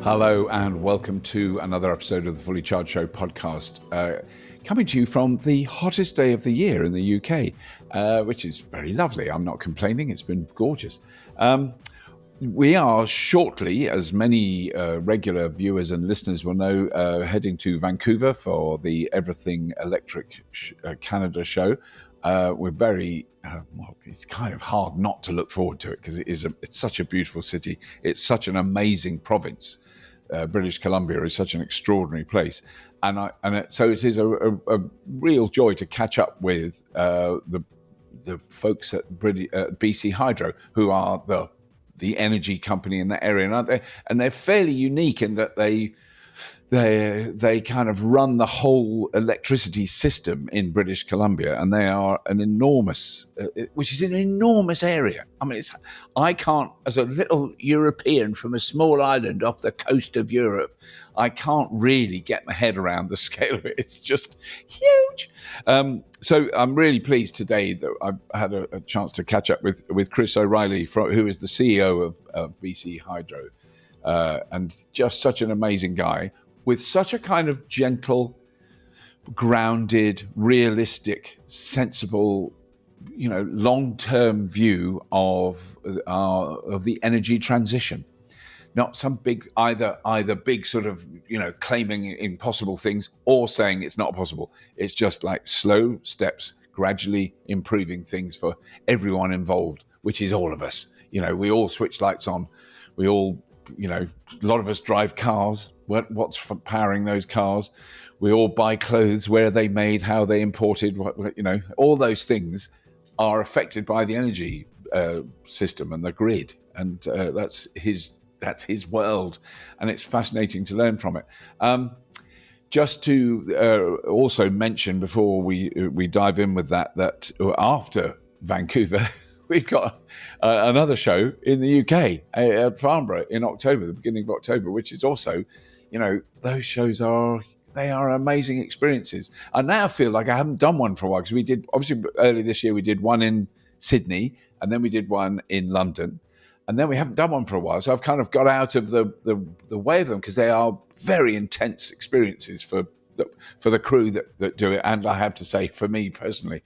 Hello and welcome to another episode of the Fully Charged Show podcast, coming to you from the hottest day of the year in the UK, which is very lovely. I'm not complaining. It's been gorgeous. We are shortly, as many regular viewers and listeners will know, heading to Vancouver for the Everything Electric Canada show. We're very, well, it's kind of hard not to look forward to it because it's such a beautiful city. It's such an amazing province. British Columbia is such an extraordinary place. So it is a real joy to catch up with the folks at BC Hydro, who are the energy company in that area, and they're fairly unique in that they kind of run the whole electricity system in British Columbia, and they are an enormous, which is an enormous area. I mean, I can't, as a little European from a small island off the coast of Europe, I can't really get my head around the scale of it. It's just huge. So I'm really pleased today that I've had a chance to catch up with Chris O'Reilly, who is the CEO of BC Hydro, and just such an amazing guy, with such a kind of gentle, grounded, realistic, sensible, long-term view of the energy transition. Not some big either big sort of claiming impossible things or saying it's not possible. It's just like slow steps, gradually improving things for everyone involved, which is all of us. We all switch lights on. We all, a lot of us drive cars. What's powering those cars? We all buy clothes. Where are they made? How are they imported? All those things are affected by the energy system and the grid, and that's his world, and it's fascinating to learn from it. Just to also mention before we dive in with that after Vancouver, we've got another show in the UK at Farnborough in October, the beginning of October, which is also, those shows are amazing experiences. I now feel like I haven't done one for a while because we did, obviously early this year, we did one in Sydney and then we did one in London. And then we haven't done one for a while. So I've kind of got out of the way of them because they are very intense experiences for the crew that do it. And I have to say, for me personally,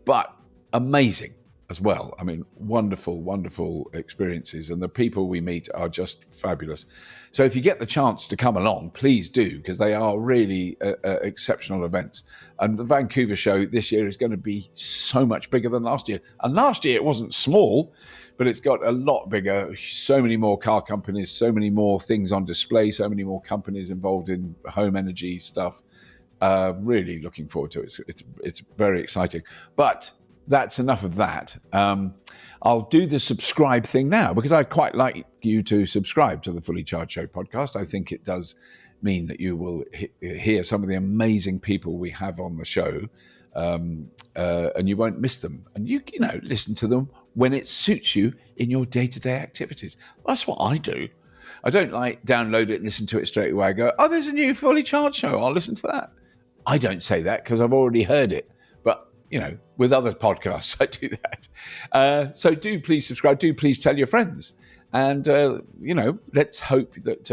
but amazing as well. I mean, wonderful, wonderful experiences. And the people we meet are just fabulous. So if you get the chance to come along, please do, because they are really exceptional events. And the Vancouver show this year is going to be so much bigger than last year. And last year it wasn't small, but it's got a lot bigger, so many more car companies, so many more things on display, so many more companies involved in home energy stuff. Really looking forward to it. It's very exciting. But that's enough of that. I'll do the subscribe thing now because I'd quite like you to subscribe to the Fully Charged Show podcast. I think it does mean that you will hear some of the amazing people we have on the show, and you won't miss them. And you listen to them when it suits you in your day-to-day activities. That's what I do. I don't download it and listen to it straight away. I go, oh, there's a new Fully Charged show. I'll listen to that. I don't say that because I've already heard it. But, with other podcasts, I do that. So do please subscribe. Do please tell your friends. And, let's hope that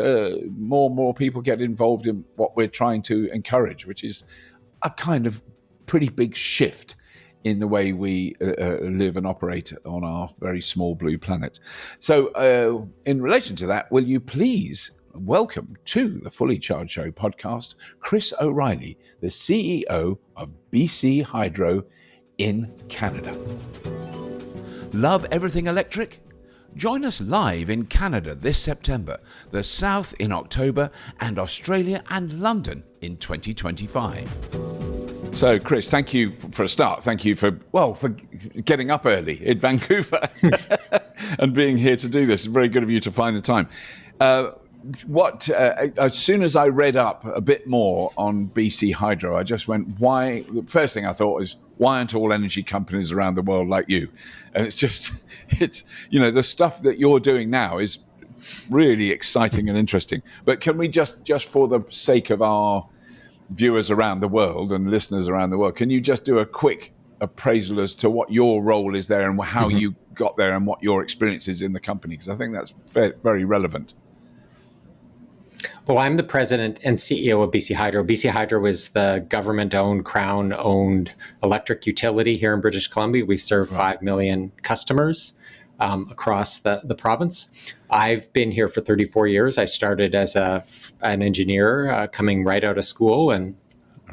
more people get involved in what we're trying to encourage, which is a kind of pretty big shift in the way we live and operate on our very small blue planet. So in relation to that, will you please welcome to the Fully Charged Show podcast, Chris O'Reilly, the CEO of BC Hydro in Canada. Love everything electric? Join us live in Canada this September, the South in October, and Australia and London in 2025. So, Chris, thank you for a start. Thank you for getting up early in Vancouver and being here to do this. It's very good of you to find the time. As soon as I read up a bit more on BC Hydro, I just went, why? The first thing I thought was, why aren't all energy companies around the world like you? And the stuff that you're doing now is really exciting and interesting. But can we just for the sake of our viewers around the world and listeners around the world, can you just do a quick appraisal as to what your role is there and how you got there and what your experience is in the company? Because I think that's very relevant. Well, I'm the president and CEO of BC Hydro. BC Hydro is the government-owned, Crown-owned electric utility here in British Columbia. We serve 5 million customers across the province. I've been here for 34 years. I started as an engineer coming right out of school and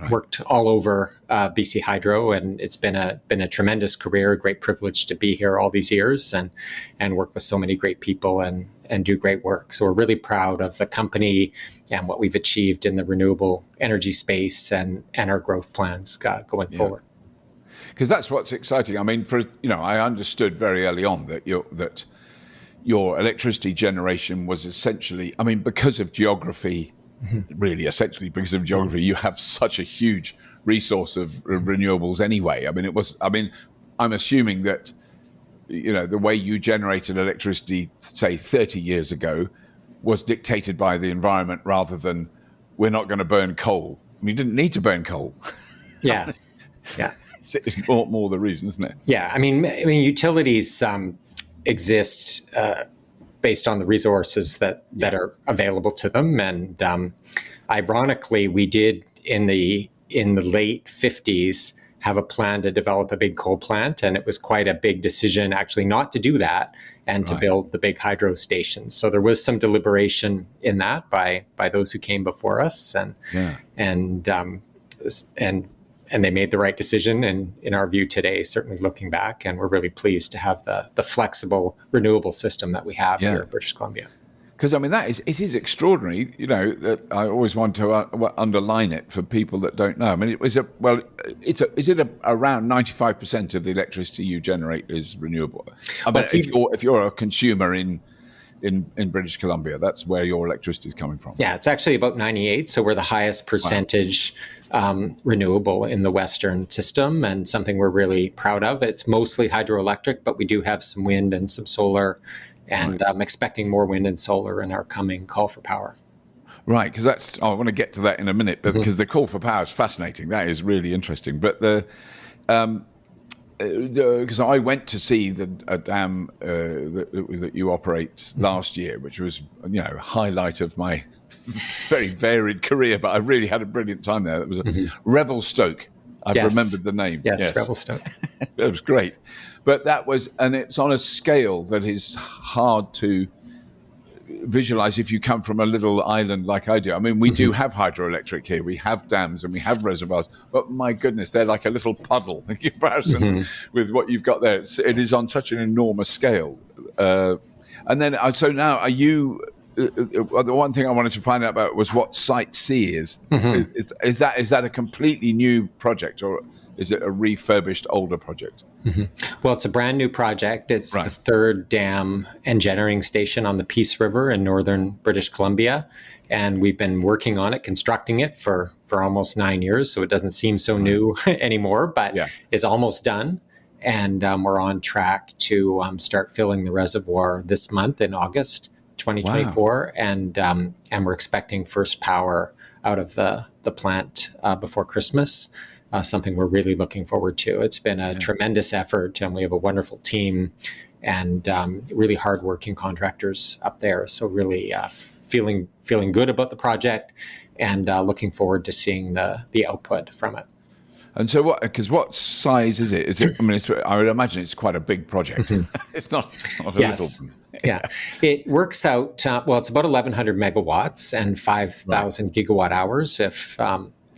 worked all over BC Hydro, and it's been a tremendous career, a great privilege to be here all these years and work with so many great people and do great work. So we're really proud of the company and what we've achieved in the renewable energy space and our growth plans going forward. Because that's what's exciting. I mean, I understood very early on that your electricity generation was essentially, I mean, because of geography. Really, essentially, because of geography, you have such a huge resource of renewables anyway. I mean, I'm assuming that, the way you generated electricity, say 30 years ago, was dictated by the environment rather than we're not going to burn coal. I mean, you didn't need to burn coal. Yeah. It's more the reason, isn't it? Yeah. I mean, utilities exist based on the resources that are available to them. And ironically, we did in the late 50s have a plan to develop a big coal plant. And it was quite a big decision actually not to do that and to build the big hydro stations. So there was some deliberation in that by those who came before us. And they made the right decision, and in our view today, certainly looking back, and we're really pleased to have the flexible renewable system that we have here in British Columbia. Because I mean, it is extraordinary. That I always want to underline it for people that don't know. I mean, is it around 95% of the electricity you generate is renewable? I mean, if you're a consumer in British Columbia, that's where your electricity is coming from. Yeah, it's actually about 98. So we're the highest percentage renewable in the Western system, and something we're really proud of. It's mostly hydroelectric, but we do have some wind and some solar, and I'm expecting more wind and solar in our coming call for power. Right, because I want to get to that in a minute, but because the call for power is fascinating. That is really interesting. But because I went to see a dam that you operate last year, which was a highlight of my very varied career, but I really had a brilliant time there. It was Revelstoke. I've remembered the name. Yes. Revelstoke. It was great. But it's on a scale that is hard to visualize if you come from a little island like I do. I mean, we do have hydroelectric here. We have dams and we have reservoirs, but my goodness, they're like a little puddle in comparison with what you've got there. It is on such an enormous scale. And then, so now, are you? The one thing I wanted to find out about was what Site C is. Is that a completely new project, or is it a refurbished older project? Well, it's a brand new project. It's the third dam and generating station on the Peace River in northern British Columbia. And we've been working on it, constructing it for almost 9 years. So it doesn't seem so new anymore, but it's almost done. And we're on track to start filling the reservoir this month in August 2024. Wow. And we're expecting first power out of the plant before Christmas. Something we're really looking forward to. It's been a tremendous effort, and we have a wonderful team and really hardworking contractors up there. So really feeling good about the project and looking forward to seeing the output from it. And so what size is it? I mean, I would imagine it's quite a big project. It's not a little. Yeah, it works out. It's about 1,100 megawatts and 5,000 gigawatt hours.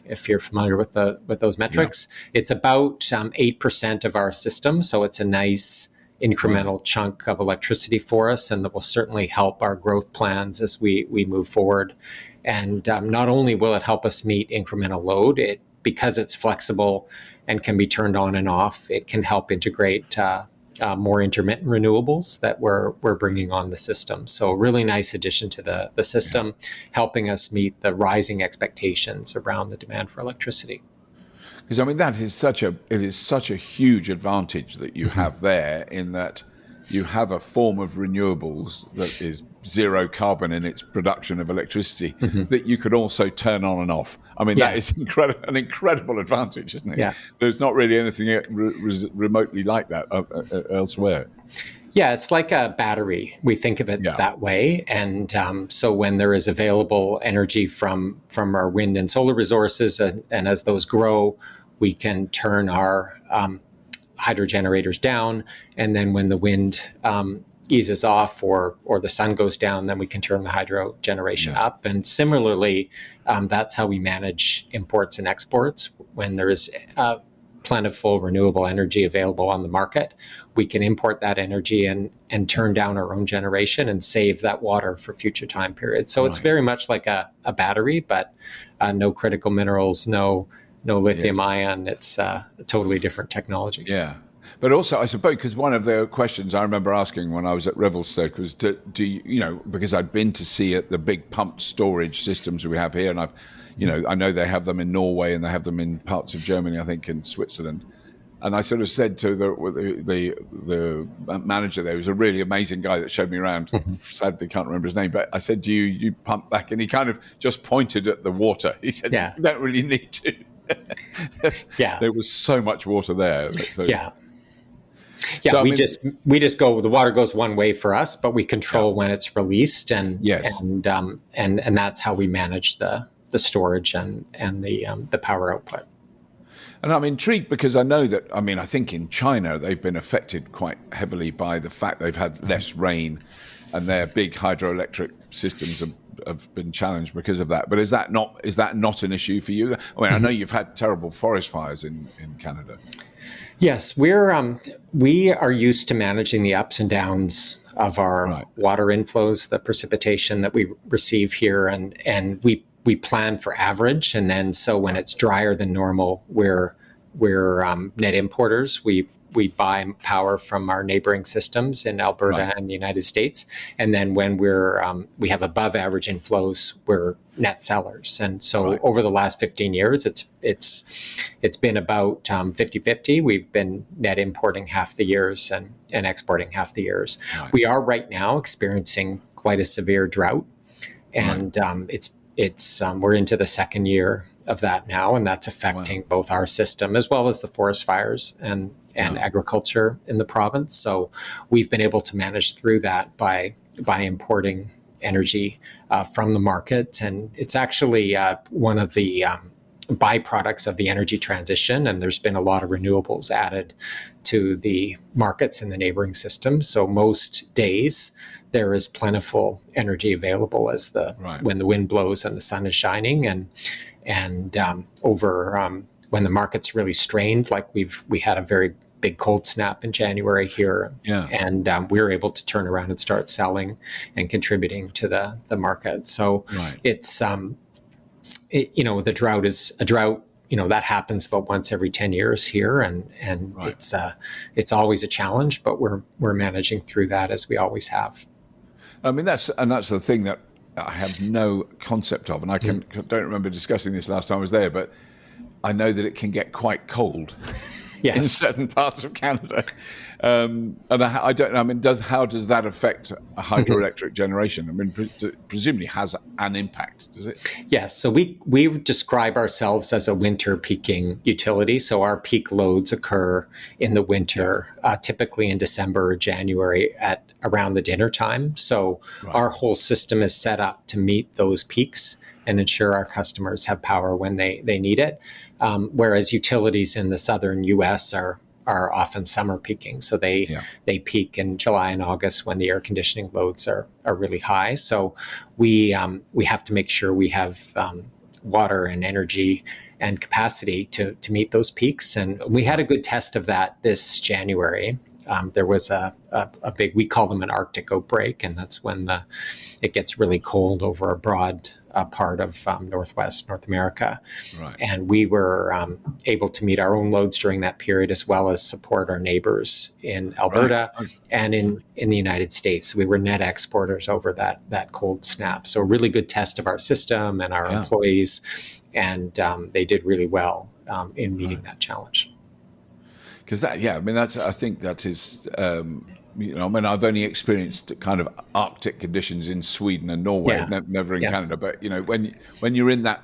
If you're familiar with those metrics, it's about 8% of our system. So it's a nice incremental chunk of electricity for us, and that will certainly help our growth plans as we move forward. And not only will it help us meet incremental load, because it's flexible and can be turned on and off, it can help integrate more intermittent renewables that we're bringing on the system. So a really nice addition to the system, helping us meet the rising expectations around the demand for electricity. Because I mean, it is such a huge advantage that you have there, in that you have a form of renewables that is zero carbon in its production of electricity that you could also turn on and off. I mean, that is an incredible advantage, isn't it? Yeah. There's not really anything remotely like that elsewhere. Yeah, it's like a battery. We think of it Yeah. that way. And so when there is available energy from our wind and solar resources, and as those grow, we can turn our hydro generators down. And then when the wind eases off or the sun goes down, then we can turn the hydro generation up. And similarly, that's how we manage imports and exports. When there is plentiful renewable energy available on the market, we can import that energy and turn down our own generation and save that water for future time periods. So it's very much like a battery, but no critical minerals, no lithium ion. It's a totally different technology. Yeah. But also, I suppose, because one of the questions I remember asking when I was at Revelstoke was, do you, because I'd been to see it, the big pumped storage systems we have here, and I know they have them in Norway and they have them in parts of Germany, I think in Switzerland. And I sort of said to the manager there, was a really amazing guy that showed me around. Sadly, can't remember his name, but I said, do you pump back? And he kind of just pointed at the water. He said, you don't really need to. There was so much water there. So, so, we just go. The water goes one way for us, but we control when it's released, and that's how we manage the storage and the power output. And I'm intrigued because I know that, I think in China they've been affected quite heavily by the fact they've had less rain, and their big hydroelectric systems have been challenged because of that. But is that not an issue for you? I know you've had terrible forest fires in Canada. Yes, we are used to managing the ups and downs of our water inflows, the precipitation that we receive here, and we plan for average. And then so when it's drier than normal, we're net importers. We buy power from our neighboring systems in Alberta and the United States. And then when we have above average inflows, we're net sellers. And so over the last 15 years, it's been about 50-50. We've been net importing half the years and exporting half the years. We are right now experiencing quite a severe drought. And we're into the second year of that now, and that's affecting both our system as well as the forest fires and agriculture in the province. So we've been able to manage through that by importing energy from the market, and it's actually one of the byproducts of the energy transition. And there's been a lot of renewables added to the markets in the neighboring systems. So most days there is plentiful energy available when the wind blows and the sun is shining, and when the market's really strained, like we had a very big cold snap in January here, and we were able to turn around and start selling and contributing to the market. So it's the drought is a drought. That happens about once every 10 years here, and it's always a challenge, but we're managing through that as we always have. That's the thing that I have no concept of, and I don't remember discussing this last time I was there, but I know that it can get quite cold in certain parts of Canada, and I don't know. How does that affect a hydroelectric generation? Presumably has an impact, does it? Yes. So we describe ourselves as a winter peaking utility. So our peak loads occur in the winter, typically in December or January at around the dinner time. So our whole system is set up to meet those peaks and ensure our customers have power when they need it. Whereas utilities in the southern U.S. are often summer peaking. So they peak in July and August when the air conditioning loads are really high. So we have to make sure we have water and energy and capacity to meet those peaks. And we had a good test of that this January. There was a big, we call them an Arctic outbreak, and that's when it gets really cold over a broad part of Northwest North America. And we were able to meet our own loads during that period, as well as support our neighbors in Alberta and in the United States. We were net exporters over that cold snap. So a really good test of our system and our employees, and they did really well in meeting that challenge. Because I think that is, I've only experienced kind of Arctic conditions in Sweden and Norway, never in Canada. But when you're in that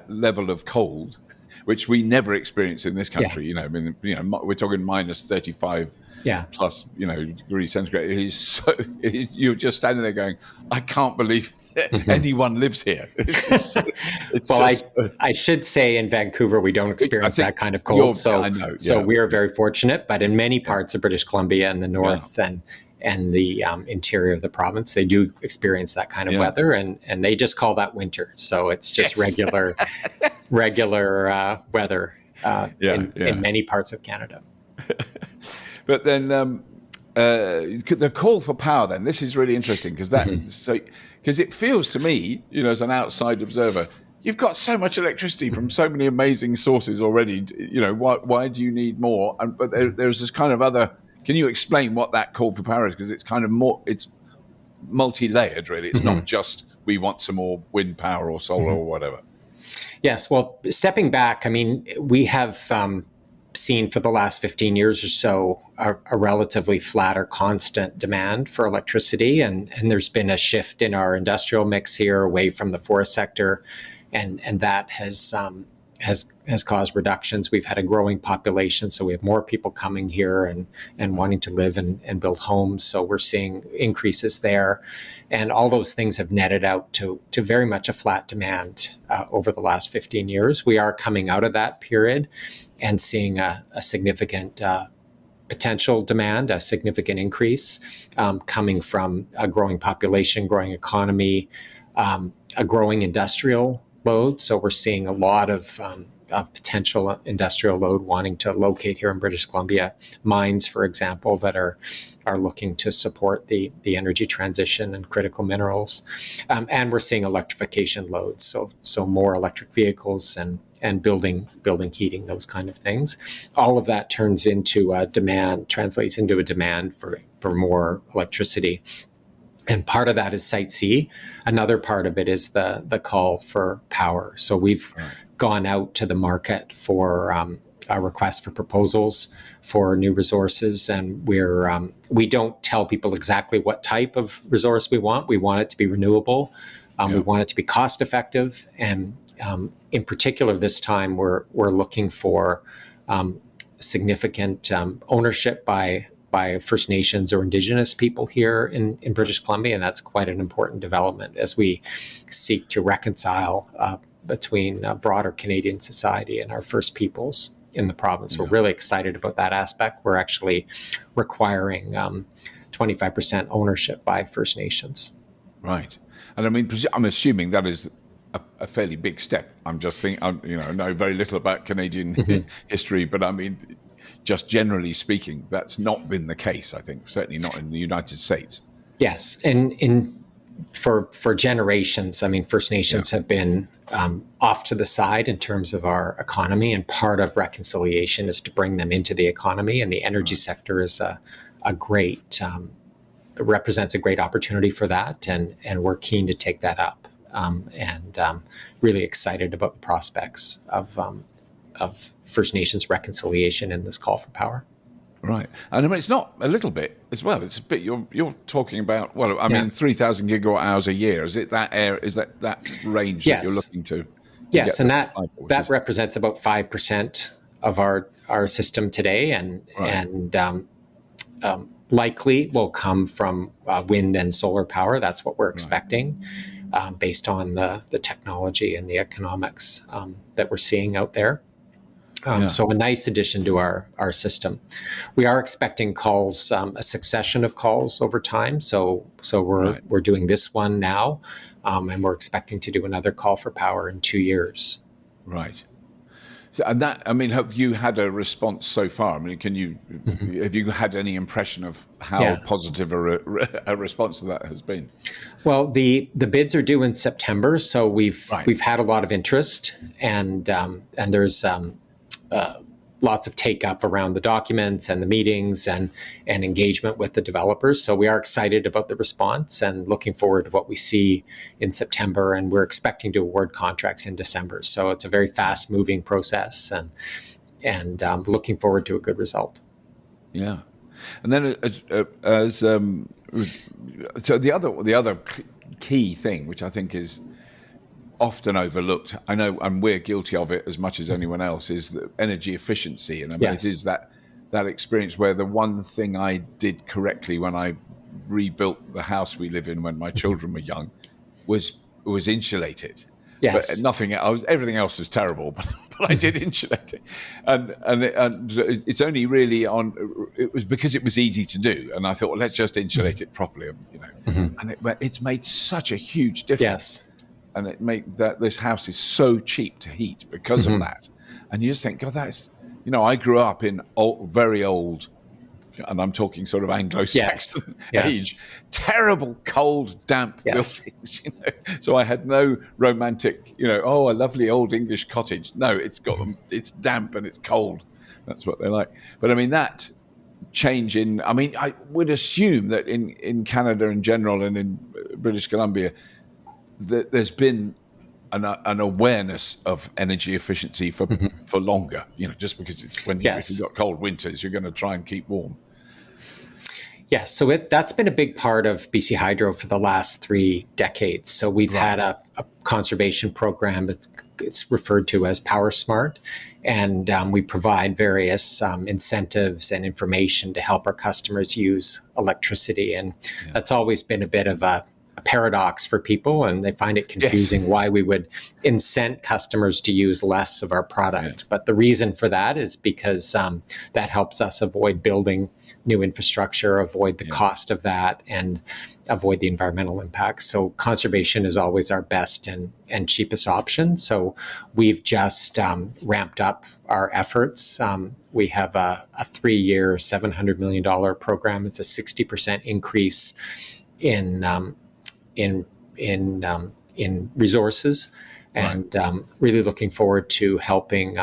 level of cold, which we never experience in this Yeah. country. You know, I mean, we're talking minus 35 Yeah. plus, degrees centigrade. It is so. You're just standing there going, I can't believe anyone lives here. It's Well, just. I should say in Vancouver, we don't I experience think that kind of cold. I know. So Yeah, we are very fortunate, but in many parts of British Columbia and the north and the interior of the province, they do experience that kind of weather, and they just call that winter. So it's just regular weather in many parts of Canada. But then the call for power. Then this is really interesting because because it feels to me, as an outside observer, you've got so much electricity from so many amazing sources already. Why do you need more? But there's this kind of other. Can you explain what that call for power is? Because it's kind of more. It's multi-layered, really. It's not just we want some more wind power or solar or whatever. Yes. Well, stepping back, I mean, we have seen for the last 15 years or so a relatively flat or constant demand for electricity. And there's been a shift in our industrial mix here away from the forest sector. And that has caused reductions. We've had a growing population, so we have more people coming here and wanting to live and build homes. So we're seeing increases there. And all those things have netted out to very much a flat demand over the last 15 years. We are coming out of that period and seeing a significant potential demand, a significant increase coming from a growing population, growing economy, a growing industrial load. So we're seeing a lot of potential industrial load wanting to locate here in British Columbia. Mines, for example, that are looking to support the energy transition and critical minerals. And we're seeing electrification loads. So more electric vehicles and building heating, those kind of things. All of that translates into a demand for more electricity. And part of that is Site C. Another part of it is the call for power. So we've gone out to the market for a request for proposals for new resources, and we don't tell people exactly what type of resource we want. We want it to be renewable. We want it to be cost effective, and in particular, this time we're looking for significant ownership by First Nations or Indigenous people here in British Columbia, and that's quite an important development as we seek to reconcile between broader Canadian society and our First Peoples in the province. We're really excited about that aspect. We're actually requiring 25% ownership by First Nations. Right. And I mean, I'm assuming that is a fairly big step. I'm just thinking, I know very little about Canadian history, but I mean, just generally speaking, that's not been the case, I think, certainly not in the United States. Yes. And for generations, I mean, First Nations have been off to the side in terms of our economy, and part of reconciliation is to bring them into the economy, and the energy sector is represents a great opportunity for that, and we're keen to take that up, and really excited about the prospects of First Nations reconciliation in this call for power. Right. And I mean, it's not a little bit as well. It's a bit, you're talking about, well, I mean, 3,000 gigawatt hours a year. Is it that is that range that you're looking to yes, and that represents about 5% of our system today, and likely will come from wind and solar power. That's what we're expecting, based on the technology and the economics that we're seeing out there. So a nice addition to our system. We are expecting calls, a succession of calls over time. So we're doing this one now, and we're expecting to do another call for power in 2 years. Right. And that, I mean, have you had a response so far? I mean, have you had any impression of how positive a response to that has been? Well, the bids are due in September, so we've had a lot of interest, and there's lots of take up around the documents and the meetings and engagement with the developers. So we are excited about the response and looking forward to what we see in September. And we're expecting to award contracts in December. So it's a very fast moving process, and looking forward to a good result. Yeah. And then so the other key thing, which I think is often overlooked. I know, and we're guilty of it as much as anyone else, is the energy efficiency. And I mean, it is that experience where the one thing I did correctly when I rebuilt the house we live in when my children were young was insulated. But Yes. nothing else. Everything else was terrible, but I did insulate it, and it's only really it was because it was easy to do, and I thought, well, let's just insulate it properly, and it's made such a huge difference. Yes. And it made that this house is so cheap to heat because of that. And you just think, God, that's, I grew up in very old, and I'm talking sort of Anglo-Saxon age, terrible, cold, damp buildings. So I had no romantic, a lovely old English cottage. No, it's damp and it's cold. That's what they're like. But I mean, that change I would assume that in Canada in general and in British Columbia, that there's been an awareness of energy efficiency for longer, just because it's if you've got cold winters, you're going to try and keep warm. Yes, so that's been a big part of BC Hydro for the last 3 decades. So we've had a conservation program. It's referred to as Power Smart, and we provide various incentives and information to help our customers use electricity. And that's always been a bit of a paradox for people, and they find it confusing why we would incent customers to use less of our product. But the reason for that is because that helps us avoid building new infrastructure, avoid the cost of that, and avoid the environmental impacts. So conservation is always our best and cheapest option. So we've just ramped up our efforts. We have a 3-year, $700 million program. It's a 60% increase in resources, and really looking forward to helping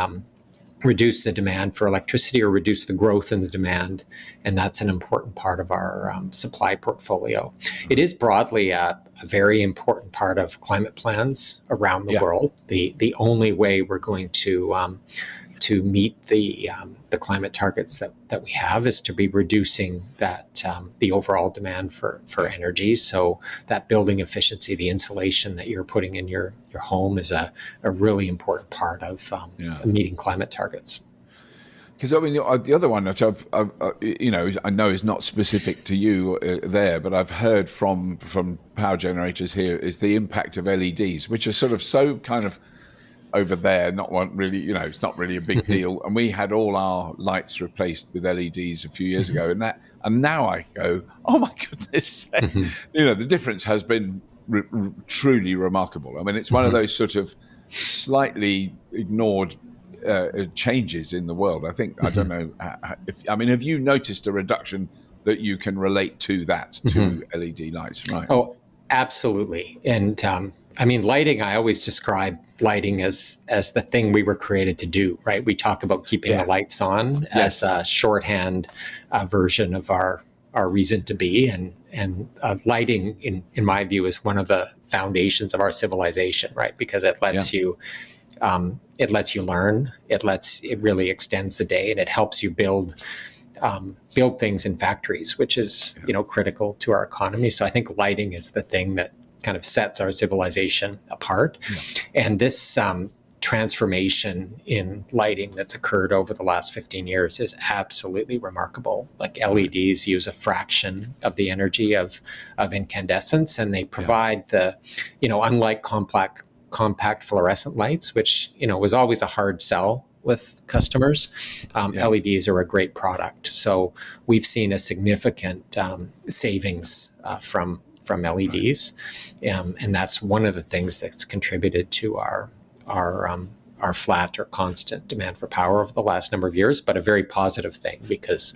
reduce the demand for electricity or reduce the growth in the demand. And that's an important part of our supply portfolio. It is broadly a very important part of climate plans around the world. The only way we're going to meet the climate targets that we have is to be reducing that the overall demand for energy. So that building efficiency, the insulation that you're putting in your home is a really important part of meeting climate targets. Because I mean, the other one that I know is not specific to you there, but I've heard from power generators here is the impact of LEDs, which are sort of so kind of over there, not one really, it's not really a big deal. And we had all our lights replaced with LEDs a few years ago, and now I go, oh my goodness, the difference has been truly remarkable. I mean, it's one of those sort of slightly ignored changes in the world. I think I don't know have you noticed a reduction that you can relate to that to LED lights, right? Oh, absolutely. And lighting, I always describe lighting as the thing we were created to do, right? We talk about keeping the lights on as a shorthand version of our reason to be. And lighting, in my view, is one of the foundations of our civilization, right? Because it lets you learn, it really extends the day, and it helps you build things in factories, which is critical to our economy. So I think lighting is the thing that kind of sets our civilization apart. And this transformation in lighting that's occurred over the last 15 years is absolutely remarkable. Like LEDs use a fraction of the energy of incandescents, and they provide the, unlike compact fluorescent lights, which, was always a hard sell with customers. LEDs are a great product. So we've seen a significant savings from LEDs, and that's one of the things that's contributed to our flat or constant demand for power over the last number of years. But a very positive thing, because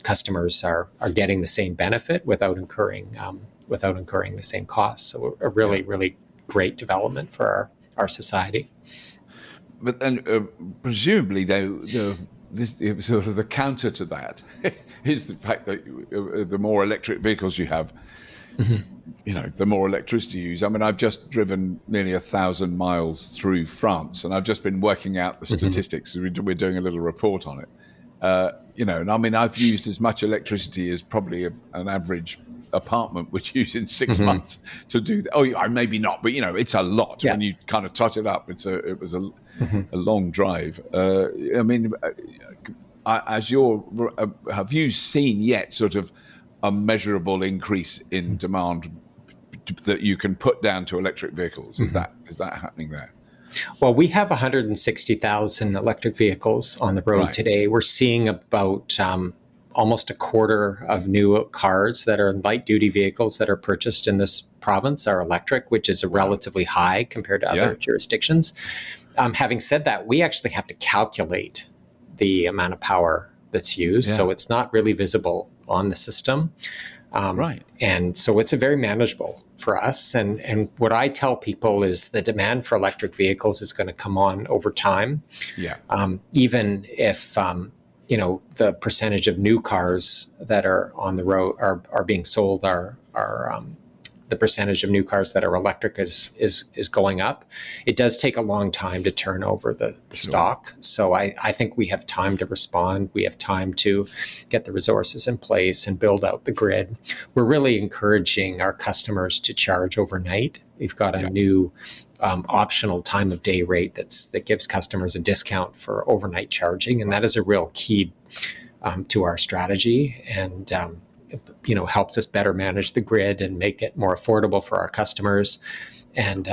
customers are getting the same benefit without incurring the same costs. So a really great development for our society. But then presumably, though, this sort of the counter to that is the fact that the more electric vehicles you have, the more electricity you use. I mean, I've just driven nearly 1,000 miles through France, and I've just been working out the statistics. We're doing a little report on it, And I mean, I've used as much electricity as probably an average apartment would use in 6 months to do that. Oh, maybe not, but it's a lot when you kind of tot it up. It was a long drive. I mean, have you seen yet sort of a measurable increase in demand that you can put down to electric vehicles? Is that happening there? Well, we have 160,000 electric vehicles on the road today. We're seeing about almost a quarter of new cars that are light-duty vehicles that are purchased in this province are electric, which is relatively high compared to other jurisdictions. Having said that, we actually have to calculate the amount of power that's used, so it's not really visible on the system. And so it's a very manageable for us. And what I tell people is the demand for electric vehicles is going to come on over time. Even if, the percentage of new cars that are on the road are being sold the percentage of new cars that are electric is going up. It does take a long time to turn over the stock. So I think we have time to respond. We have time to get the resources in place and build out the grid. We're really encouraging our customers to charge overnight. We've got a new optional time of day rate that gives customers a discount for overnight charging. And that is a real key to our strategy. And helps us better manage the grid and make it more affordable for our customers and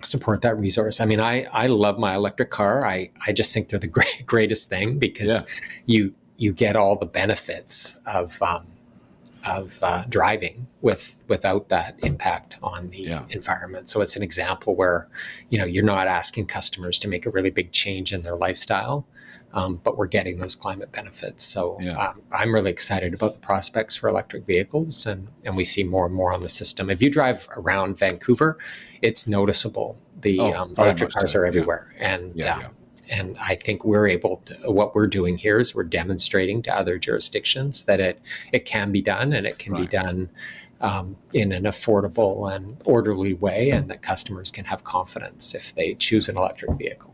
support that resource. I mean, I love my electric car. I just think they're the greatest thing because you get all the benefits of driving without that impact on the environment. So it's an example where, you're not asking customers to make a really big change in their lifestyle. But we're getting those climate benefits. So I'm really excited about the prospects for electric vehicles, and we see more and more on the system. If you drive around Vancouver, it's noticeable. The electric cars are everywhere. And I think we're able to, what we're doing here is we're demonstrating to other jurisdictions that it can be done, and it can be done in an affordable and orderly way, and that customers can have confidence if they choose an electric vehicle.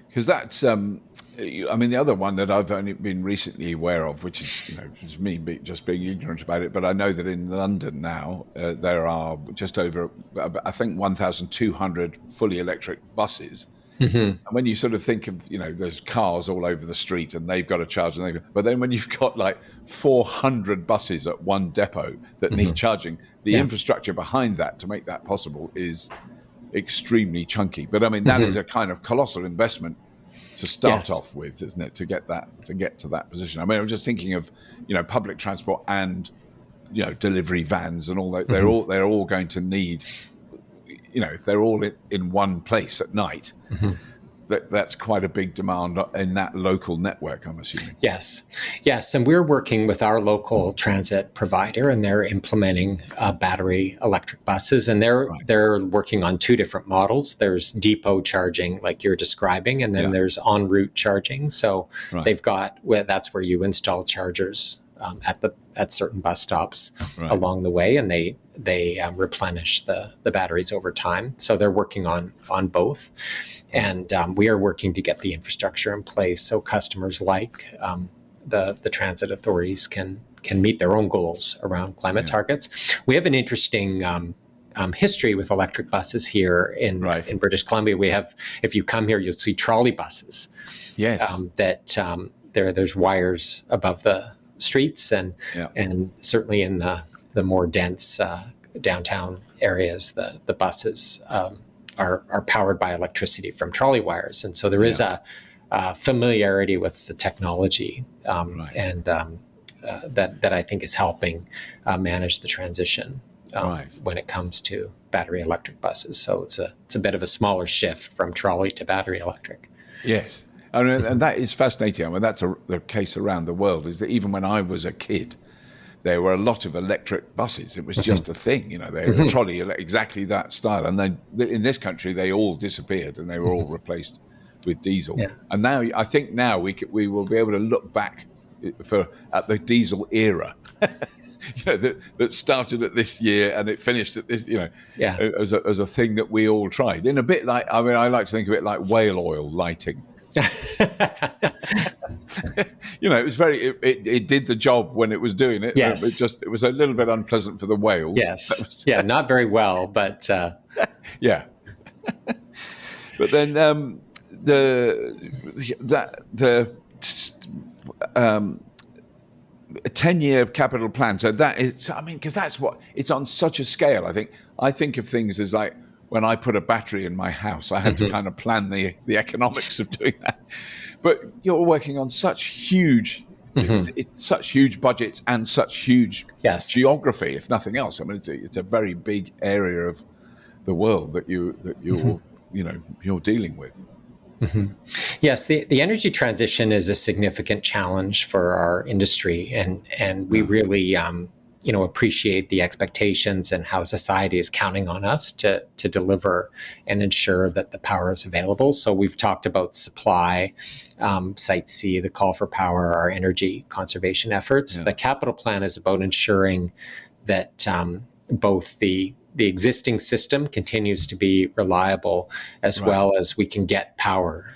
Because that's, the other one that I've only been recently aware of, which is, just me just being ignorant about it, but I know that in London now there are just over, I think, 1,200 fully electric buses. And when you sort of think of, there's cars all over the street and they've got to charge, but then when you've got like 400 buses at one depot that need charging, the infrastructure behind that to make that possible is extremely chunky. But I mean, that is a kind of colossal investment to start off with, isn't it? To get to that position. I mean, I'm just thinking of, public transport and, delivery vans and all that. They're all going to need, if they're all in one place at night, that's quite a big demand in that local network, I'm assuming. Yes. And we're working with our local transit provider, and they're implementing battery electric buses, and they're working on two different models. There's depot charging, like you're describing, and then there's en route charging. So they've got, that's where you install chargers at certain bus stops along the way, and they replenish the batteries over time. So they're working on both. And we are working to get the infrastructure in place so customers like the transit authorities can meet their own goals around climate targets. We have an interesting history with electric buses here in British Columbia. We have, if you come here, you'll see trolley buses. There's wires above the streets, and certainly in the more dense downtown areas, the buses are powered by electricity from trolley wires. And so there is a familiarity with the technology and that I think is helping manage the transition when it comes to battery electric buses. So it's a bit of a smaller shift from trolley to battery electric. Yes. And that is fascinating. I mean, that's the case around the world, is that even when I was a kid, there were a lot of electric buses. It was just a thing, they had a trolley, exactly that style. And then in this country, they all disappeared and they were all replaced with diesel. And now, I think we will be able to look back at the diesel era, that started at this year and it finished at this, as a thing that we all tried. In a bit like, I like to think of it like whale oil lighting. it was it did the job when it was doing it. Yes. It was a little bit unpleasant for the whales. Yes. Yeah, not very well, but yeah. But then a 10-year capital plan. So that is, because that's what it's on such a scale. I think of things as like when I put a battery in my house, I had to kind of plan the economics of doing that. But you're working on such huge, it's such huge budgets and such huge geography, if nothing else. I mean, it's a very big area of the world that you're dealing with. Yes, the energy transition is a significant challenge for our industry, and we really appreciate the expectations and how society is counting on us to deliver and ensure that the power is available. So we've talked about supply, Site C, the call for power, our energy conservation efforts. The capital plan is about ensuring that both the existing system continues to be reliable, as well as we can get power,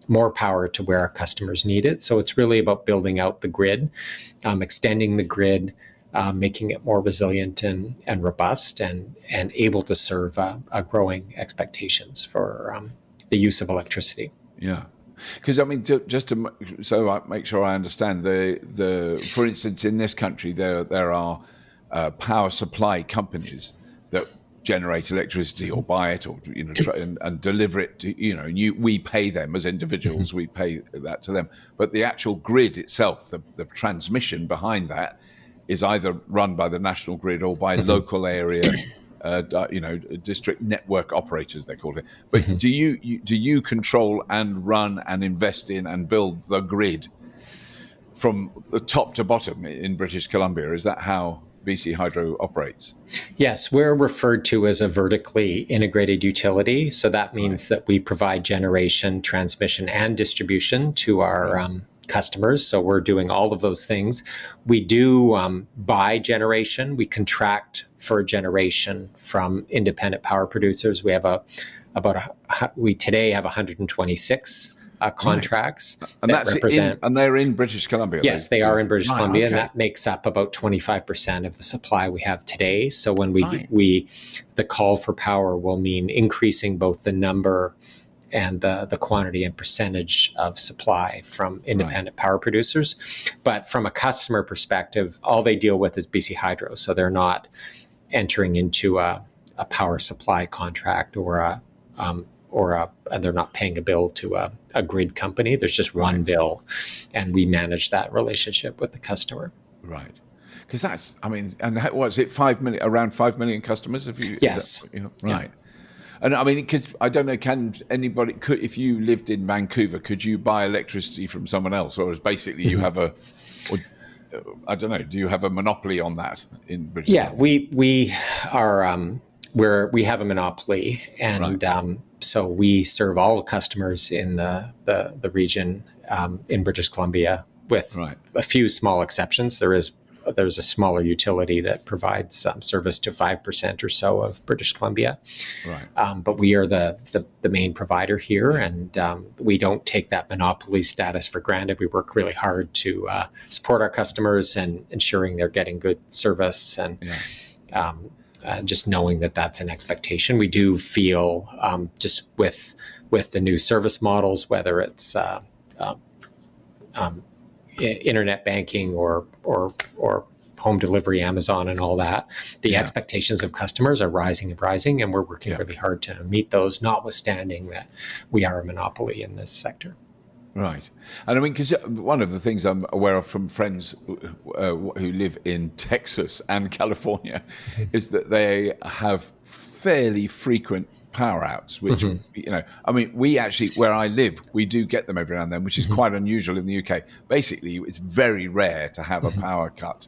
more power to where our customers need it. So it's really about building out the grid, extending the grid, making it more resilient and robust, and able to serve growing expectations for the use of electricity. Yeah. Because so I make sure I understand, for instance, in this country there are power supply companies that generate electricity or buy it, or and deliver it to we pay them as individuals. We pay that to them, but the actual grid itself, the transmission behind that, is either run by the national grid or by local area, district network operators, they call it. But do you control and run and invest in and build the grid from the top to bottom in British Columbia? Is that how BC Hydro operates? Yes, we're referred to as a vertically integrated utility. So that means that we provide generation, transmission, and distribution to our customers. So we're doing all of those things. We do buy generation. We contract for generation from independent power producers. We have we today have 126 contracts, and that's represent, and they're in British Columbia. Yes, they are in British Columbia, and that makes up about 25% of the supply we have today. So when the call for power will mean increasing both the number and the quantity and percentage of supply from independent power producers. But from a customer perspective, all they deal with is BC Hydro. So they're not entering into a power supply contract or they're not paying a bill to a grid company. There's just one bill, and we manage that relationship with the customer. Right. Because that's, and what is it, around 5 million customers? Yes. Right. And because I don't know, if you lived in Vancouver, could you buy electricity from someone else? Or is basically you have I don't know, do you have a monopoly on that in British? Yeah, we have a monopoly, and so we serve all the customers in the region in British Columbia, with a few small exceptions. There's a smaller utility that provides service to 5% or so of British Columbia. Right. But we are the main provider here, and we don't take that monopoly status for granted. We work really hard to support our customers and ensuring they're getting good service, and just knowing that that's an expectation. We do feel just with the new service models, whether it's internet banking or home delivery, Amazon, and all that, the expectations of customers are rising, and we're working really hard to meet those, notwithstanding that we are a monopoly in this sector. Right. And because one of the things I'm aware of from friends who live in Texas and California is that they have fairly frequent power outs, which, we actually, where I live, we do get them every now and then, which is quite unusual in the UK. Basically, it's very rare to have a power cut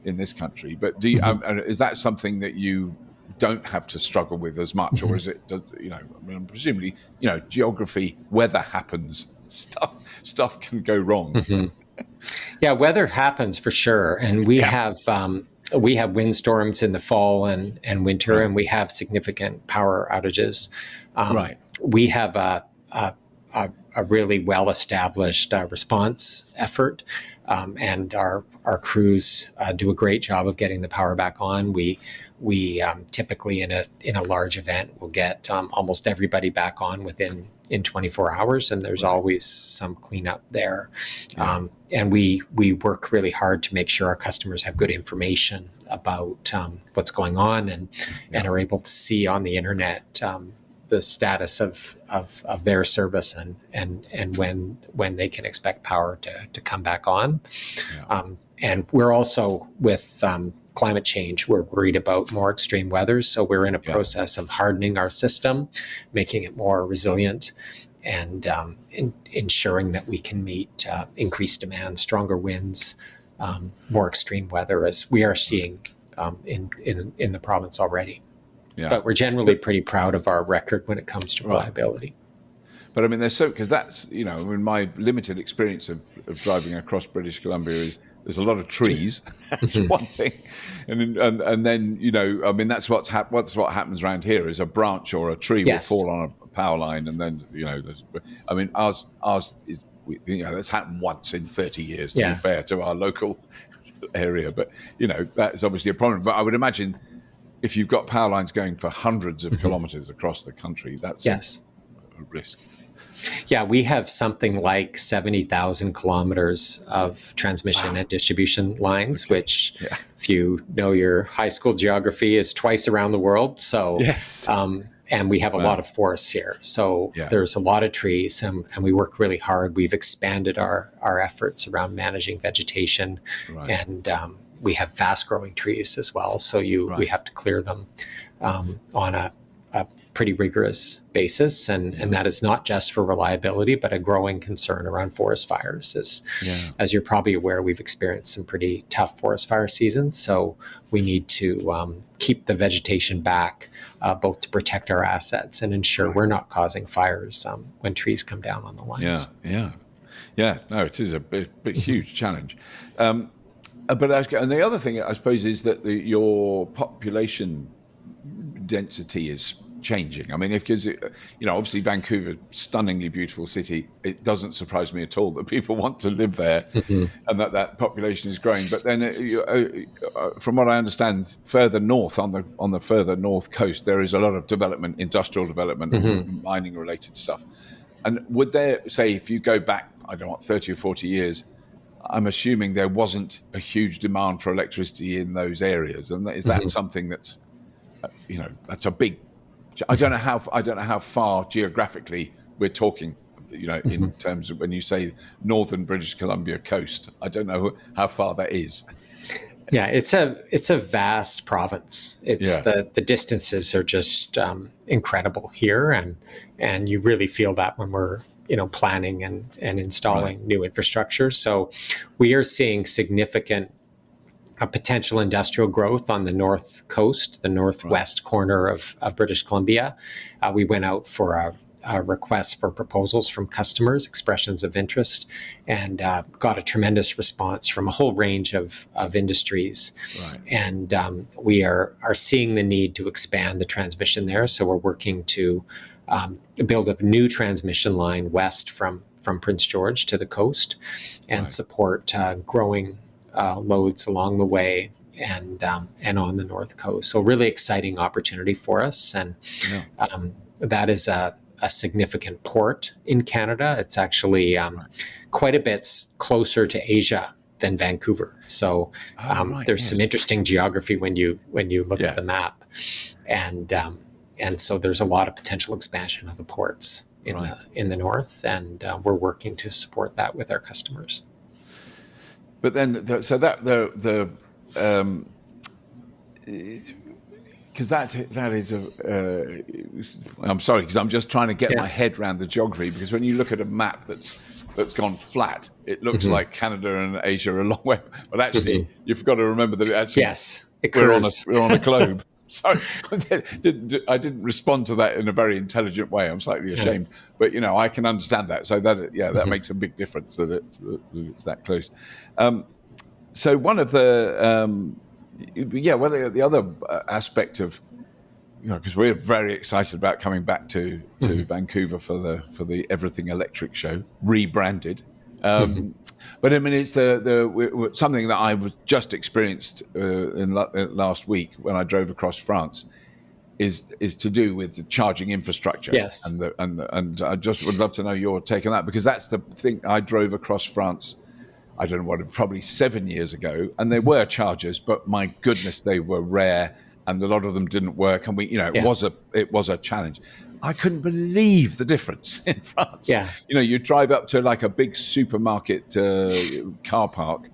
in this country. But do you, is that something that you don't have to struggle with as much, or is it, presumably, geography, weather happens, stuff can go wrong. Yeah, weather happens for sure. And we have windstorms in the fall and winter, and we have significant power outages. We have a a really well-established response effort, and our crews do a great job of getting the power back on. We typically in a large event will get almost everybody back on in 24 hours, and there's always some cleanup there. And we work really hard to make sure our customers have good information about what's going on, and are able to see on the internet the status of their service and when they can expect power to come back on. And we're also with climate change, we're worried about more extreme weather. So we're in a process of hardening our system, making it more resilient, and ensuring that we can meet increased demand, stronger winds, more extreme weather, as we are seeing in the province already. But we're generally pretty proud of our record when it comes to reliability. But I mean, because that's, in my limited experience of driving across British Columbia is there's a lot of trees. That's one thing, and then I mean that's what happens around here is a branch or a tree will fall on a power line, and then I mean ours is that's happened once in 30 years to be fair to our local area, but that's obviously a problem. But I would imagine if you've got power lines going for hundreds of kilometers across the country, that's a risk. Yeah, we have something like 70,000 kilometers of transmission and distribution lines, which, if you know your high school geography, is twice around the world. So, and we have a lot of forests here. So there's a lot of trees, and we work really hard. We've expanded our efforts around managing vegetation, and we have fast-growing trees as well. So we have to clear them on a pretty rigorous basis, and that is not just for reliability, but a growing concern around forest fires. As you're probably aware, we've experienced some pretty tough forest fire seasons, so we need to keep the vegetation back, both to protect our assets and ensure we're not causing fires when trees come down on the lines. No, it is a big huge challenge. And the other thing, I suppose, is that your population density is changing. I mean, because obviously Vancouver, stunningly beautiful city. It doesn't surprise me at all that people want to live there, and that population is growing. But then, from what I understand, further north on the further north coast, there is a lot of development, industrial development, mining related stuff. And would there, say, if you go back, I don't know, 30 or 40 years, I'm assuming there wasn't a huge demand for electricity in those areas, and is that something that's, that's a big. I don't know how far geographically we're talking, in terms of when you say northern British Columbia coast. I don't know how far that is. Yeah, it's a vast province. The distances are just incredible here, and you really feel that when we're planning and installing new infrastructure. So we are seeing significant potential industrial growth on the north coast, the northwest corner of British Columbia. We went out for a request for proposals from customers, expressions of interest, and got a tremendous response from a whole range of industries. And we are seeing the need to expand the transmission there. So we're working to build a new transmission line west from Prince George to the coast, and support growing loads along the way and on the north coast. So really exciting opportunity for us, and that is a significant port in Canada. It's actually quite a bit closer to Asia than Vancouver. So there's some interesting geography when you look at the map, and so there's a lot of potential expansion of the ports in the north, and we're working to support that with our customers. But then, because that is I'm sorry, because I'm just trying to get my head around the geography. Because when you look at a map that's gone flat, it looks like Canada and Asia are a long way. But actually, you've got to remember that actually we're on a globe. Sorry, I didn't respond to that in a very intelligent way. I'm slightly ashamed, but I can understand that. So that makes a big difference that it's that close. So one of the the other aspect of because we're very excited about coming back to Vancouver for the Everything Electric show, rebranded. But I mean, it's something that I was just experienced in last week when I drove across France. Is to do with the charging infrastructure. Yes. And I just would love to know your take on that, because that's the thing. I drove across France, I don't know what, probably 7 years ago, and there were chargers, but my goodness, they were rare, and a lot of them didn't work, and it was a challenge. I couldn't believe the difference in France. Yeah. You drive up to like a big supermarket car park,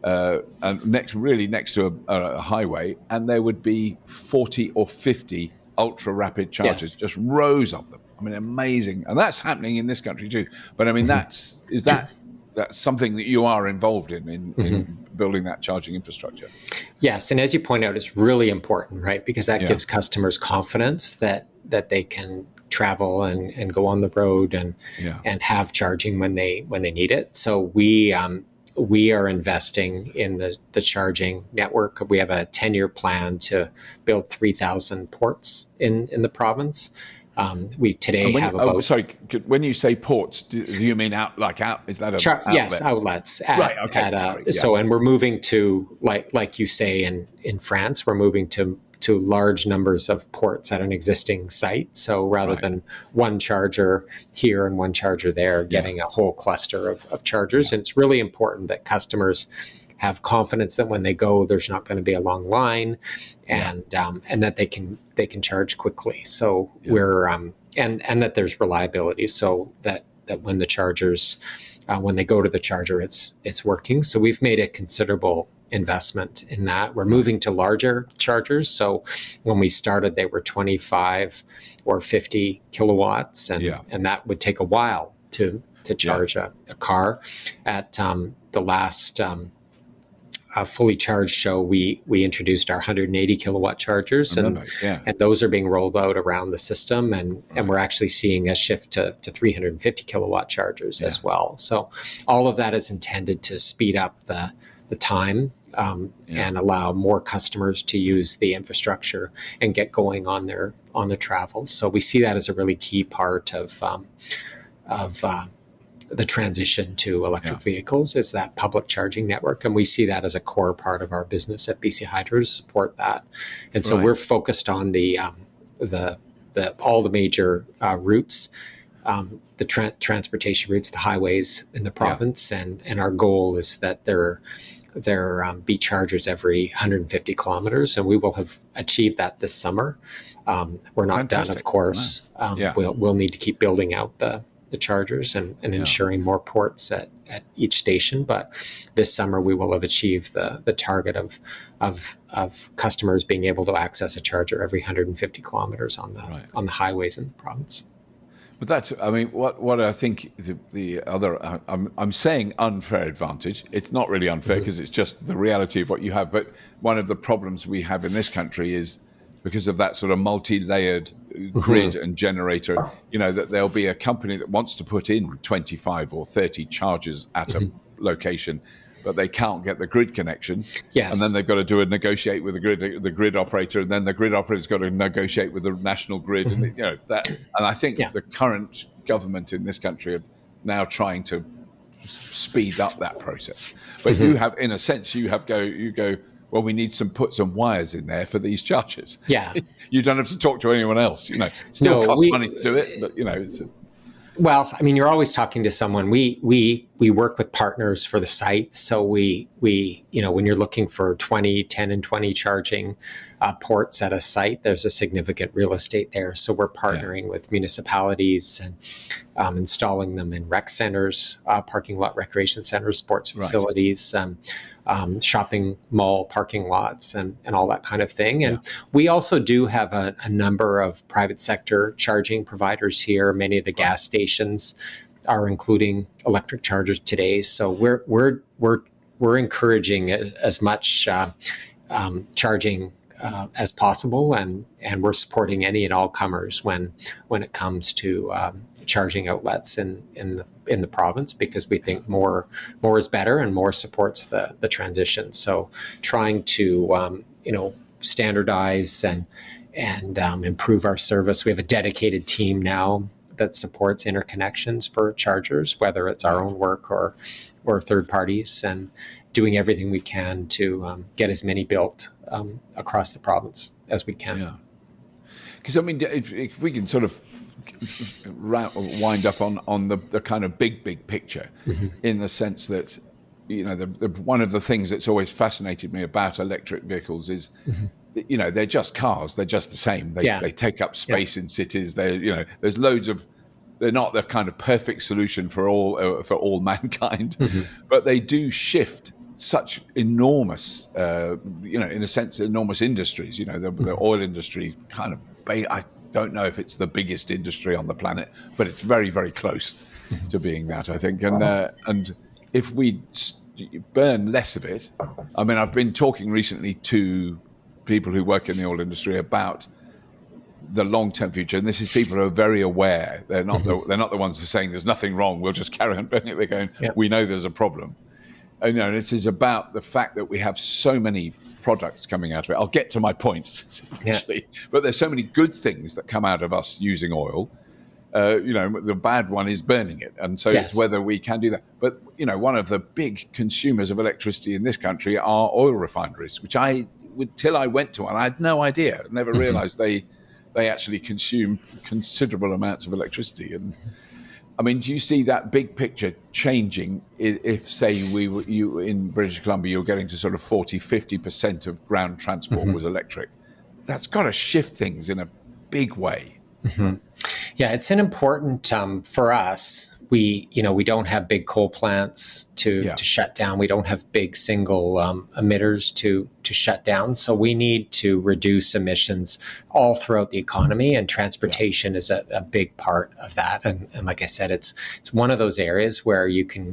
and next to a highway, and there would be 40 or 50 ultra rapid chargers, just rows of them. I mean, amazing. And that's happening in this country too. But I mean, that's something that you are involved in building that charging infrastructure. Yes. And as you point out, it's really important, right? Because that gives customers confidence that they can travel and go on the road and have charging when they need it. So we are investing in the charging network. We have a 10-year plan to build 3,000 ports in the province. We today have about... sorry, when you say ports, do you mean out? Is that a outlet? Yes, outlets. Right, okay. So, and we're moving to, like you say, in France, we're moving to large numbers of ports at an existing site. So rather than one charger here and one charger there, getting a whole cluster of chargers. And it's really important that customers have confidence that when they go, there's not going to be a long line, and that they can charge quickly. So we're and that there's reliability, so that when the chargers when they go to the charger, it's working. So we've made a considerable investment in that. We're moving to larger chargers. So when we started, they were 25 or 50 kilowatts, and that would take a while to charge a car. At the last fully charged show, we introduced our 180 kilowatt chargers, and those are being rolled out around the system, and we're actually seeing a shift to 350 kilowatt chargers as well. So all of that is intended to speed up the time and allow more customers to use the infrastructure and get going on their travels. So we see that as a really key part of the transition to electric vehicles, is that public charging network. And we see that as a core part of our business at BC Hydro to support that. And so we're focused on the all the major routes, the transportation routes, the highways in the province. And our goal is that there be chargers every 150 kilometers, and we will have achieved that this summer. We're not done, of course. We'll need to keep building out the chargers and ensuring more ports at each station. But this summer we will have achieved the target of customers being able to access a charger every 150 kilometers on the highways in the province. But that's, I mean, what I think the other, I'm saying unfair advantage. It's not really unfair because it's just the reality of what you have. But one of the problems we have in this country is, because of that sort of multi-layered grid and generator, that there'll be a company that wants to put in 25 or 30 chargers at a location, but they can't get the grid connection. Yes. And then they've got to negotiate with the grid operator, and then the grid operator's got to negotiate with the national grid. And that. And I think the current government in this country are now trying to speed up that process. But you have, in a sense, you go, well, we need put some wires in there for these chargers. Yeah. You don't have to talk to anyone else. Still costs money to do it, but it's. Well, I mean, you're always talking to someone. We work with partners for the site. So we when you're looking for 10 and 20 charging ports at a site, there's a significant real estate there. So we're partnering with municipalities and installing them in rec centers, parking lot recreation centers, sports facilities, shopping mall parking lots, and all that kind of thing. And we also do have a number of private sector charging providers here. Many of the gas stations are including electric chargers today. So we're encouraging as much charging as possible, and we're supporting any and all comers when it comes to charging outlets in the province, because we think more is better and more supports the transition. So trying to standardize improve our service. We have a dedicated team now that supports interconnections for chargers, whether it's our own work or third parties, and doing everything we can to get as many built across the province as we can. Yeah. Because I mean, if we can sort of wind up on the kind of big picture, in the sense that, you know, the one of the things that's always fascinated me about electric vehicles is, you know, they're just cars. They're just the same. They take up space in cities. They, you know, there's loads of. They're not the kind of perfect solution for all mankind, but they do shift such enormous, you know, in a sense, enormous industries. You know, the oil industry kind of. I don't know if it's the biggest industry on the planet, but it's very, very close to being that, I think. And if we burn less of it, I mean, I've been talking recently to people who work in the oil industry about the long-term future, and this is people who are very aware. They're not they're not the ones who are saying there's nothing wrong, we'll just carry on burning it. They're going, we know there's a problem. And, you know, it is about the fact that we have so many products coming out of it. I'll get to my point, actually. But there's so many good things that come out of us using oil. You know, the bad one is burning it. And so it's whether we can do that. But, you know, one of the big consumers of electricity in this country are oil refineries, which till I went to one, I had no idea. I never realized they actually consume considerable amounts of electricity. And I mean, do you see that big picture changing if, say, you in British Columbia, you're getting to sort of 40-50% of ground transport was electric? That's got to shift things in a big way. Yeah, it's an important for us. We don't have big coal plants to shut down. We don't have big single emitters to shut down. So we need to reduce emissions all throughout the economy, and transportation is a big part of that. And like I said, it's one of those areas where we're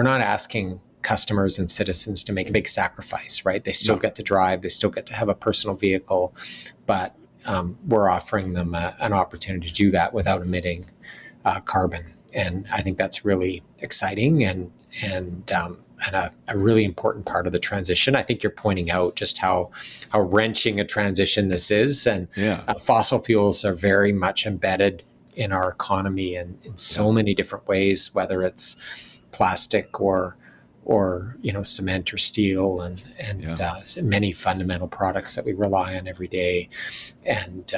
not asking customers and citizens to make a big sacrifice, right? They still get to drive, they still get to have a personal vehicle, but we're offering them an opportunity to do that without emitting carbon. And I think that's really exciting and a really important part of the transition. I think you're pointing out just how wrenching a transition this is. And fossil fuels are very much embedded in our economy in so many different ways, whether it's plastic or cement or steel and many fundamental products that we rely on every day. And,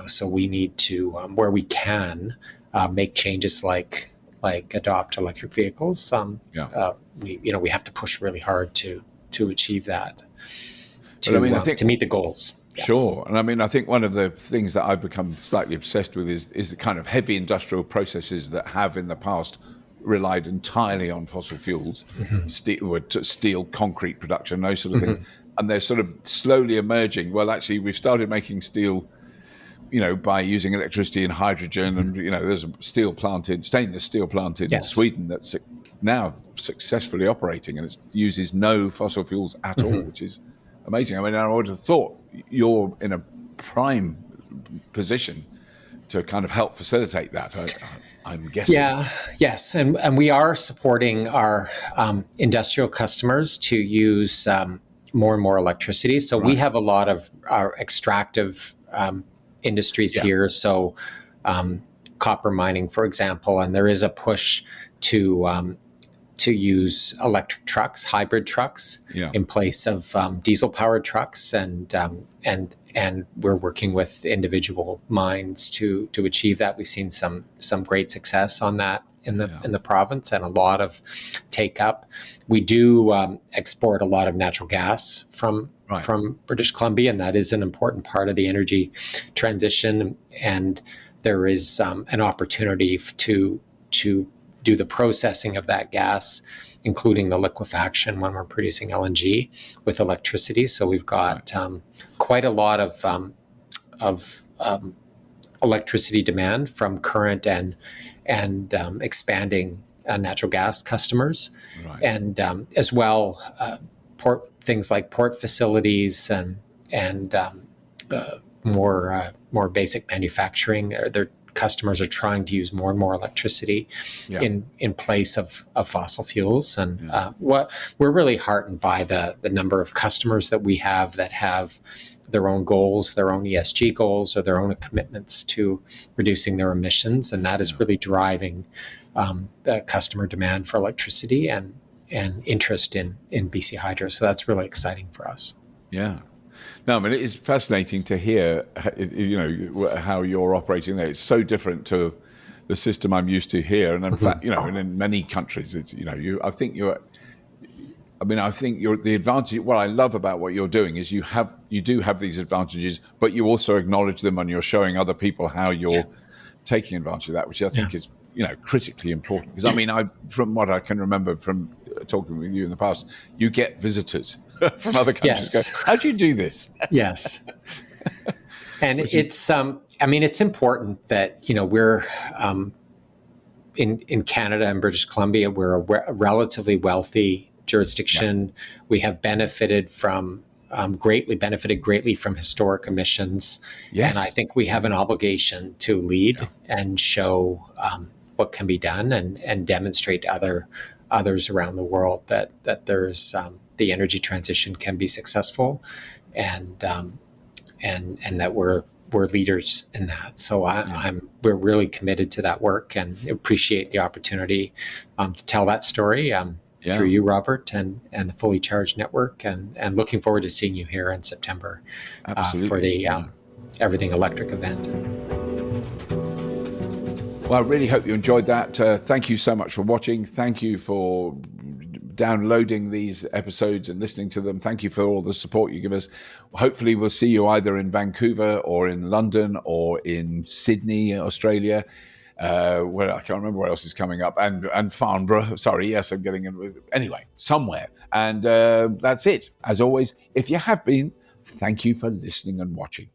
so we need to, where we can, make changes like adopt electric vehicles. We have to push really hard to achieve that, I think, to meet the goals. Sure. And I mean, I think one of the things that I've become slightly obsessed with is the kind of heavy industrial processes that have in the past relied entirely on fossil fuels, steel, concrete production, those sort of things. And they're sort of slowly emerging. Well, actually, we've started making steel, you know, by using electricity and hydrogen. And, you know, there's a stainless steel plant in Sweden that's now successfully operating, and it uses no fossil fuels at all, which is amazing. I mean, I would have thought you're in a prime position to kind of help facilitate that. I'm guessing. Yes. And we are supporting our industrial customers to use more and more electricity. So we have a lot of our extractive industries here. So copper mining, for example, and there is a push to use electric trucks, hybrid trucks, in place of diesel-powered trucks, and we're working with individual mines to achieve that. We've seen some great success on that in the province, and a lot of take up. We do export a lot of natural gas from British Columbia, and that is an important part of the energy transition. And there is an opportunity to do the processing of that gas, including the liquefaction when we're producing LNG with electricity. So we've got quite a lot of electricity demand from current and expanding natural gas customers, and as well things like port facilities and more basic manufacturing. Their customers are trying to use more and more electricity in place of fossil fuels. And what we're really heartened by the number of customers that we have that have their own goals, their own ESG goals, or their own commitments to reducing their emissions, and that is really driving the customer demand for electricity and interest in BC Hydro. So that's really exciting for us. Yeah. No, I mean, it is fascinating to hear, how you're operating there. It's so different to the system I'm used to here. And in fact, and in many countries, it's, I think the advantage, what I love about what you're doing is you do have these advantages, but you also acknowledge them and you're showing other people how you're taking advantage of that, which I think is, critically important. Because from what I can remember from talking with you in the past, you get visitors from other countries. Yes. Go, how do you do this? Yes. And it's important that, we're in Canada and British Columbia, we're a relatively wealthy jurisdiction. Yeah. We have benefited greatly from historic emissions. Yes. And I think we have an obligation to lead and show what can be done and demonstrate to others around the world that there's the energy transition can be successful, and that we're leaders in that. So we're really committed to that work and appreciate the opportunity to tell that story through you, Robert, and the Fully Charged Network, and looking forward to seeing you here in September for the Everything Electric event. Well, I really hope you enjoyed that. Thank you so much for watching. Thank you for downloading these episodes and listening to them. Thank you for all the support you give us. Hopefully we'll see you either in Vancouver or in London or in Sydney, Australia, where I can't remember where else is coming up, and Farnborough. Sorry, yes, I'm getting in with, anyway, somewhere. And that's it. As always, if you have been, thank you for listening and watching.